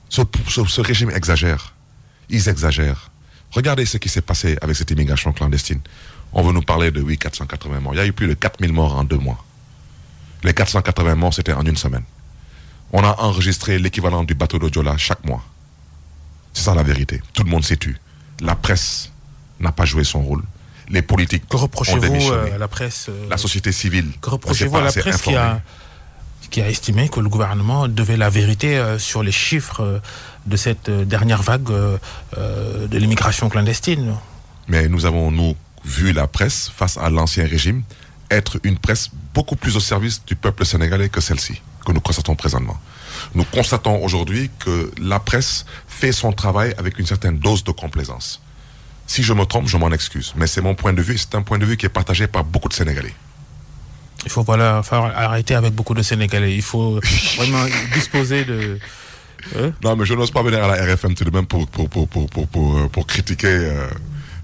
Ce régime exagère. Ils exagèrent. Regardez ce qui s'est passé avec cette immigration clandestine. On veut nous parler de 480 morts. Il y a eu plus de 4000 morts en 2 mois. Les 480 morts, c'était en 1 semaine. On a enregistré l'équivalent du bateau de Joola chaque mois. C'est ça la vérité. Tout le monde s'est tu. La presse n'a pas joué son rôle. Les politiques ont démissionné. À la presse la société civile. Que reprochez-vous à la presse qui a estimé que le gouvernement devait la vérité sur les chiffres de cette dernière vague de l'immigration clandestine? Mais nous avons, vu la presse, face à l'ancien régime, être une presse beaucoup plus au service du peuple sénégalais que celle-ci, que nous constatons présentement. Nous constatons aujourd'hui que la presse fait son travail avec une certaine dose de complaisance. Si je me trompe, je m'en excuse. Mais c'est mon point de vue, c'est un point de vue qui est partagé par beaucoup de Sénégalais. Il faut arrêter avec beaucoup de Sénégalais. Il faut vraiment disposer de... Non, mais je n'ose pas venir à la RFM tout de même pour critiquer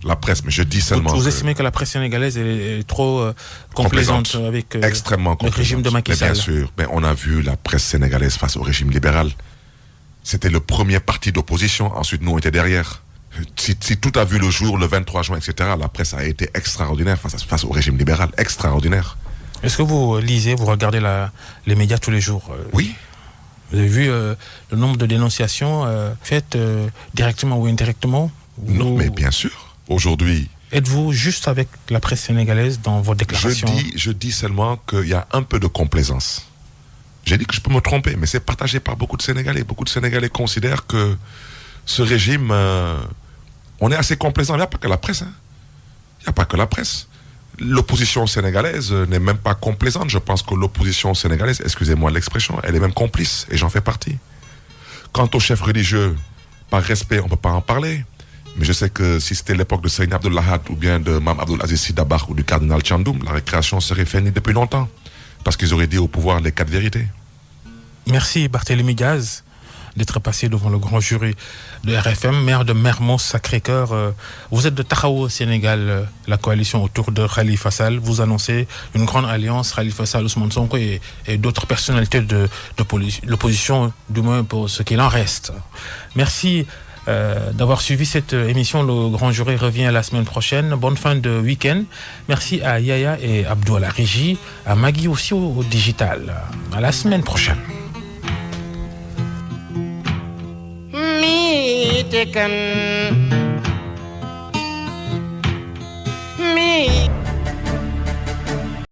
la presse. Mais je dis seulement... Vous estimez que la presse sénégalaise est trop complaisante avec extrêmement le régime de Macky Sall? Bien sûr. Mais on a vu la presse sénégalaise face au régime libéral. C'était le premier parti d'opposition. Ensuite, nous, on était derrière. Si tout a vu le jour, le 23 juin, etc., la presse a été extraordinaire face au régime libéral. Extraordinaire. Est-ce que vous lisez, vous regardez les médias tous les jours? Oui. Vous avez vu le nombre de dénonciations faites directement ou indirectement? Non, mais bien sûr. Aujourd'hui... Êtes-vous juste avec la presse sénégalaise dans vos déclarations? Je dis seulement qu'il y a un peu de complaisance. J'ai dit que je peux me tromper, mais c'est partagé par beaucoup de Sénégalais. Beaucoup de Sénégalais considèrent que ce régime... on est assez complaisant. Il n'y a pas que la presse. Il n'y a pas que la presse. L'opposition sénégalaise n'est même pas complaisante. Je pense que l'opposition sénégalaise, excusez-moi l'expression, elle est même complice, et j'en fais partie. Quant aux chefs religieux, par respect, on ne peut pas en parler. Mais je sais que si c'était l'époque de Seyni Abdul Lahad ou bien de Mame Abdoul Aziz Sy Dabakh ou du cardinal Thiandoum, la récréation serait finie depuis longtemps. Parce qu'ils auraient dit au pouvoir les 4 vérités. Merci Barthélémy Diaz d'être passé devant le grand jury de RFM, maire de Mermoz Sacré-Cœur. Vous êtes de Taxawu au Sénégal, la coalition autour de Khalifa Sall. Vous annoncez une grande alliance, Khalifa Sall, Ousmane Sonko et d'autres personnalités de l'opposition, du moins pour ce qu'il en reste. Merci d'avoir suivi cette émission. Le grand jury revient la semaine prochaine. Bonne fin de week-end. Merci à Yaya et Abdou à la régie, à Magui aussi au digital. À la semaine prochaine. te kan